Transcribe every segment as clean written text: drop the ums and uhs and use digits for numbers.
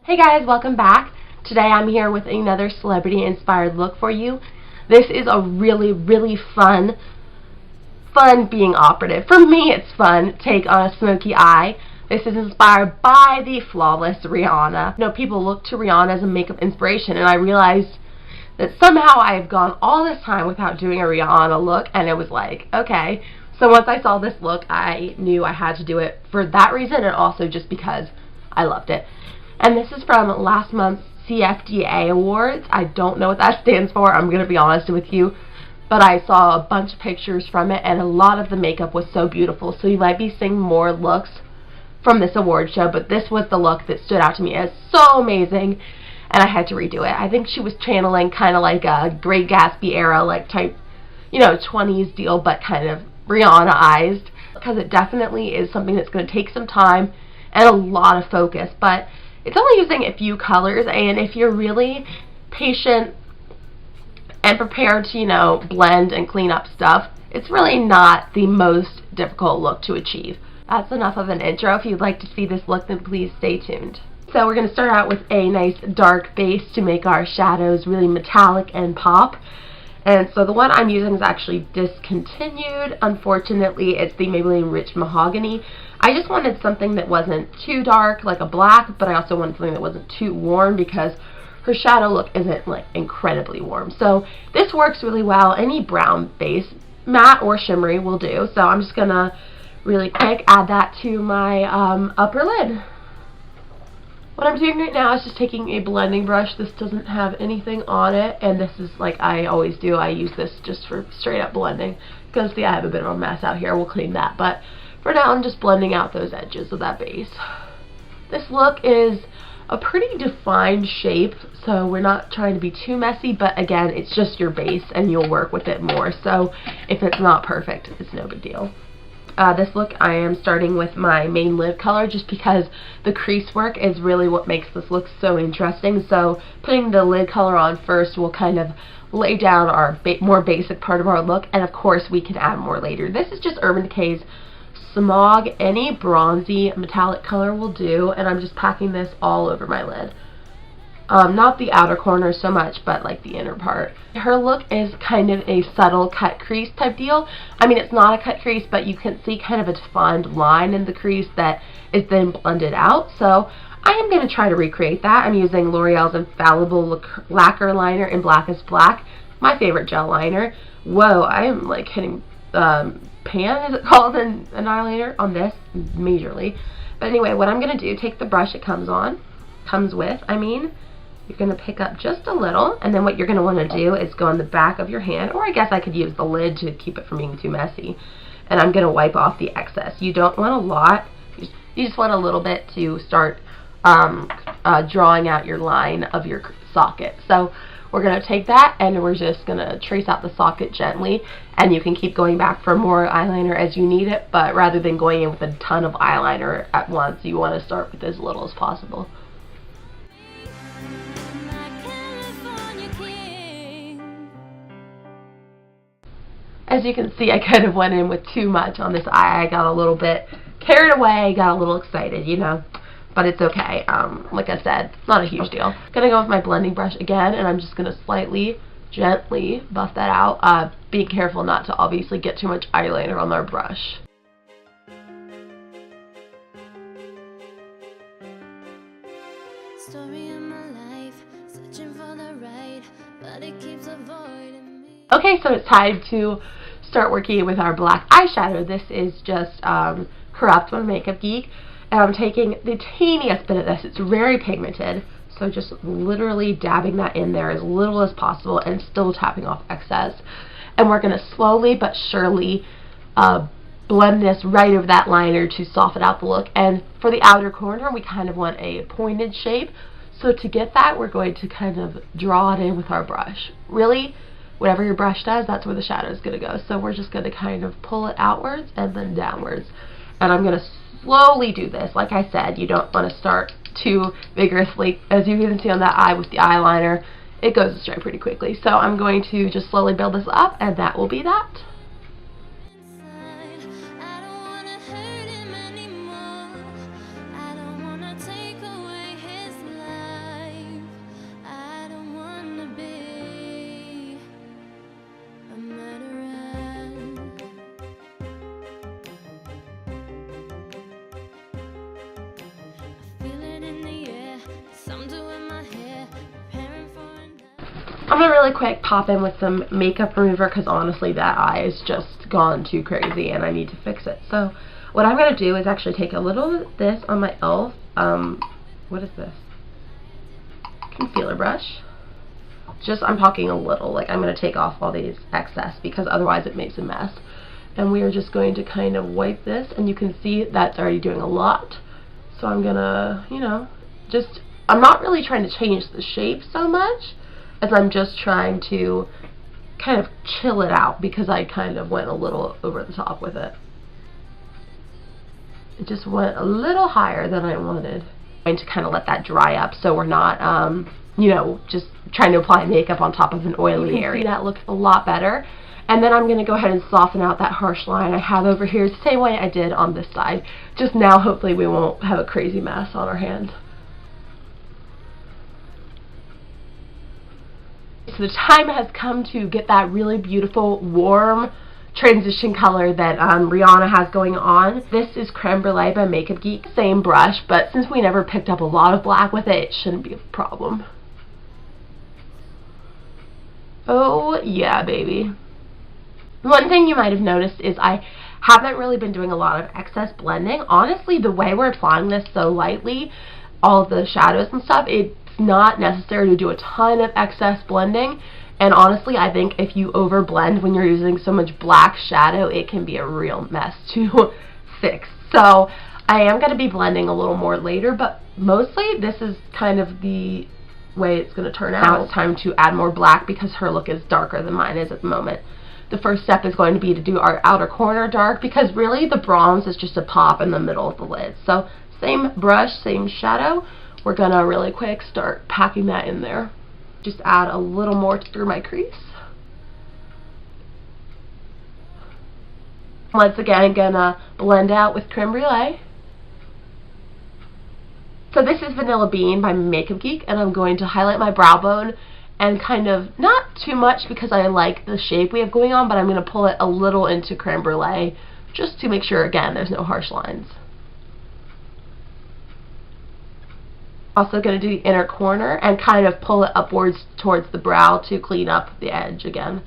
Hey guys, welcome back. Today I'm here with another celebrity inspired look for you. This is a really fun being operative. For me it's fun take on a smoky eye. This is inspired by the flawless Rihanna. You know, people look to Rihanna as a makeup inspiration, and I realized that somehow I've gone all this time without doing a Rihanna look, and it was like, okay. So once I saw this look, I knew I had to do it for that reason, and also just because I loved it. And this is from last month's CFDA Awards. I don't know what that stands for, I'm going to be honest with you. But I saw a bunch of pictures from it, and a lot of the makeup was so beautiful. So you might be seeing more looks from this award show, but this was the look that stood out to me as so amazing, and I had to redo it. I think she was channeling kind of like a Great Gatsby era, like type, you know, 20s deal, but kind of Rihanna-ized, because it definitely is something that's going to take some time and a lot of focus, but it's only using a few colors, and if you're really patient and prepared to, you know, blend and clean up stuff, it's really not the most difficult look to achieve. That's enough of an intro. If you'd like to see this look, then please stay tuned. So we're going to start out with a nice dark base to make our shadows really metallic and pop. And so the one I'm using is actually discontinued. Unfortunately, it's the Maybelline Rich Mahogany. I just wanted something that wasn't too dark, like a black, but I also wanted something that wasn't too warm because her shadow look isn't like incredibly warm. So this works really well. Any brown base, matte or shimmery, will do. So I'm just going to really quick add that to my upper lid. What I'm doing right now is just taking a blending brush. This doesn't have anything on it, and this is like I always do. I use this just for straight up blending because I have a bit of a mess out here. We'll clean that, but for now I'm just blending out those edges of that base. This look is a pretty defined shape, so we're not trying to be too messy, but again, it's just your base and you'll work with it more, so if it's not perfect, it's no big deal. This look I am starting with my main lid color just because the crease work is really what makes this look so interesting. So putting the lid color on first will kind of lay down our more basic part of our look, and of course we can add more later. This is just Urban Decay's Smog. Any bronzy metallic color will do, and I'm just packing this all over my lid. Not the outer corner so much, but like the inner part. Her look is kind of a subtle cut crease type deal. I mean, it's not a cut crease, but you can see kind of a defined line in the crease that is then blended out. So I am going to try to recreate that. I'm using L'Oreal's Infallible Lacquer liner in Blackest Black, my favorite gel liner. Whoa, I am like hitting pan, is it called, an eyeliner on this majorly. But anyway, what I'm going to do, take the brush it comes with, you're going to pick up just a little, and then what you're going to want to do is go on the back of your hand, or I guess I could use the lid to keep it from being too messy, and I'm going to wipe off the excess. You don't want a lot, you just want a little bit to start drawing out your line of your socket. So we're going to take that, and we're just going to trace out the socket gently, and you can keep going back for more eyeliner as you need it, but rather than going in with a ton of eyeliner at once, you want to start with as little as possible. As you can see, I kind of went in with too much on this eye. I got a little bit carried away, got a little excited, you know, but it's okay. Like I said, it's not a huge deal. Gonna go with my blending brush again, and I'm just gonna slightly, gently buff that out. Being careful not to obviously get too much eyeliner on our brush. Story of my life, searching for the right, but it keeps avoiding me. Okay, so it's time to start working with our black eyeshadow. This is just Corrupt by Makeup Geek, and I'm taking the teeniest bit of this. It's very pigmented, so just literally dabbing that in there as little as possible and still tapping off excess. And we're going to slowly but surely blend this right over that liner to soften out the look. And for the outer corner, we kind of want a pointed shape. So to get that, we're going to kind of draw it in with our brush. Really, whatever your brush does, that's where the shadow is going to go. So we're just going to kind of pull it outwards and then downwards. And I'm going to slowly do this. Like I said, you don't want to start too vigorously. As you can see on that eye with the eyeliner, it goes astray pretty quickly. So I'm going to just slowly build this up, and that will be that. I'm going to really quick pop in with some makeup remover because honestly that eye is just gone too crazy and I need to fix it. So what I'm going to do is actually take a little of this on my e.l.f. What is this? Concealer brush. Just, I'm talking a little, like I'm going to take off all these excess because otherwise it makes a mess. And we are just going to kind of wipe this, and you can see that's already doing a lot. So I'm going to, you know, just, I'm not really trying to change the shape so much as I'm just trying to kind of chill it out because I kind of went a little over the top with it. It just went a little higher than I wanted. I'm going to kind of let that dry up so we're not, you know, just trying to apply makeup on top of an oily area. That looks a lot better. And then I'm going to go ahead and soften out that harsh line I have over here the same way I did on this side. Just now, hopefully we won't have a crazy mess on our hands. So the time has come to get that really beautiful, warm transition color that Rihanna has going on. This is Creme Brûlée by Makeup Geek. Same brush, but since we never picked up a lot of black with it, it shouldn't be a problem. Oh yeah, baby. One thing you might have noticed is I haven't really been doing a lot of excess blending. Honestly, the way we're applying this so lightly, all of the shadows and stuff, it's not necessary to do a ton of excess blending. And honestly, I think if you over blend when you're using so much black shadow, it can be a real mess to fix. So I am going to be blending a little more later, but mostly this is kind of the way it's going to turn out. Now it's time to add more black because her look is darker than mine is at the moment. The first step is going to be to do our outer corner dark because really the bronze is just a pop in the middle of the lid. So same brush, same shadow. We're going to really quick start packing that in there. Just add a little more through my crease. Once again, gonna blend out with Creme Brûlée. So this is Vanilla Bean by Makeup Geek, and I'm going to highlight my brow bone and kind of, not too much because I like the shape we have going on, but I'm going to pull it a little into Creme Brûlée just to make sure, again, there's no harsh lines. Also going to do the inner corner and kind of pull it upwards towards the brow to clean up the edge again.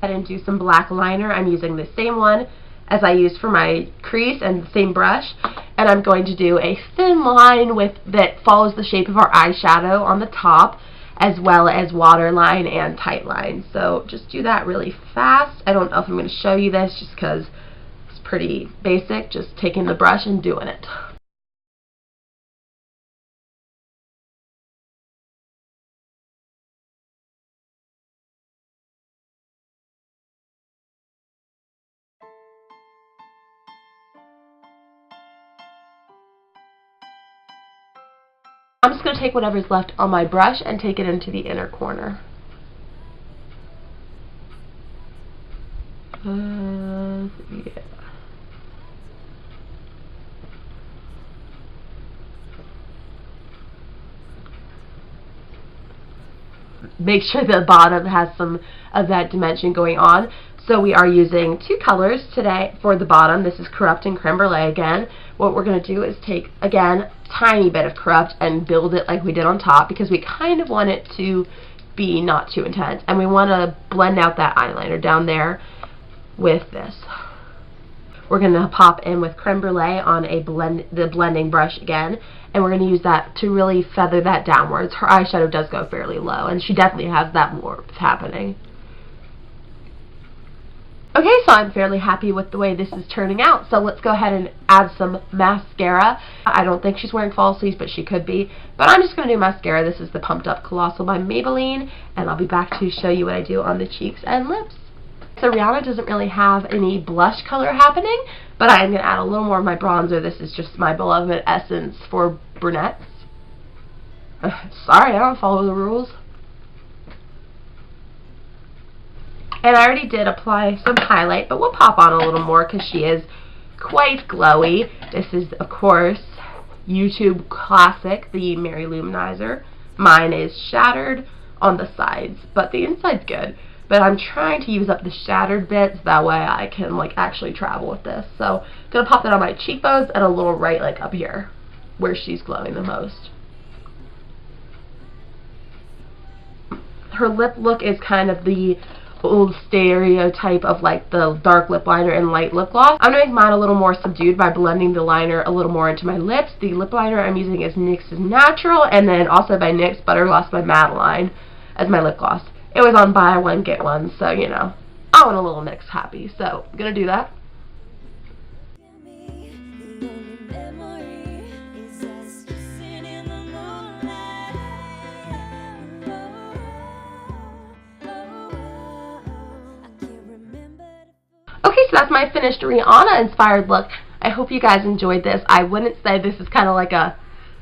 And do some black liner. I'm using the same one as I used for my crease and the same brush, and I'm going to do a thin line with that follows the shape of our eyeshadow on the top, as well as waterline and tight line. So just do that really fast. I don't know if I'm going to show you this just because it's pretty basic, just taking the brush and doing it. I'm just going to take whatever's left on my brush and take it into the inner corner. Yeah. Make sure the bottom has some of that dimension going on. So we are using two colors today for the bottom. This is Corrupt and Creme Brûlée again. What we're going to do is take, again, tiny bit of Corrupt and build it like we did on top because we kind of want it to be not too intense. And we want to blend out that eyeliner down there with this. We're going to pop in with Creme Brûlée on the blending brush again. And we're going to use that to really feather that downwards. Her eyeshadow does go fairly low, and she definitely has that warmth happening. Okay, so I'm fairly happy with the way this is turning out, so let's go ahead and add some mascara. I don't think she's wearing falsies, but she could be. But I'm just going to do mascara. This is the Pumped Up Colossal by Maybelline, and I'll be back to show you what I do on the cheeks and lips. So Rihanna doesn't really have any blush color happening, but I'm going to add a little more of my bronzer. This is just my beloved Essence for Brunettes. Sorry, I don't follow the rules. And I already did apply some highlight, but we'll pop on a little more because she is quite glowy. This is, of course, YouTube classic, the Loumanizer. Mine is shattered on the sides, but the inside's good. But I'm trying to use up the shattered bits, that way I can like actually travel with this. So I'm going to pop that on my cheekbones and a little right like up here, where she's glowing the most. her lip look is kind of the old stereotype of like the dark lip liner and light lip gloss. I'm going to make mine a little more subdued by blending the liner a little more into my lips. The lip liner I'm using is NYX's Natural, and then also by NYX Butter Gloss by Madeleine as my lip gloss. It was on buy one get one, so you know, I want a little NYX happy, so I'm going to do that. Okay, so that's my finished Rihanna inspired look. I hope you guys enjoyed this. I wouldn't say this is kind of like a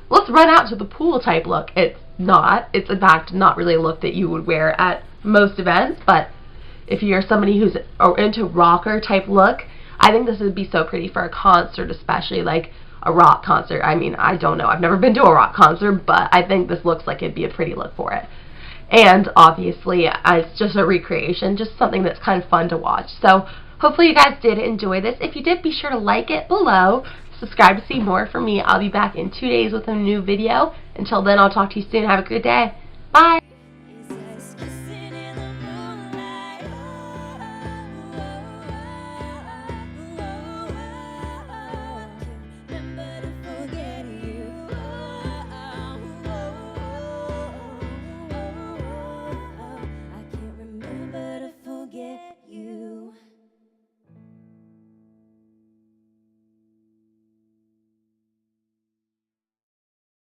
let's run out to the pool type look. It's not. It's in fact not really a look that you would wear at most events, but if you're somebody who's into rocker type look, I think this would be so pretty for a concert, especially like a rock concert. I mean, I don't know. I've never been to a rock concert, but I think this looks like it'd be a pretty look for it. And obviously, it's just a recreation, just something that's kind of fun to watch. So hopefully you guys did enjoy this. If you did, be sure to like it below. Subscribe to see more from me. I'll be back in 2 days with a new video. Until then, I'll talk to you soon. Have a good day. Bye.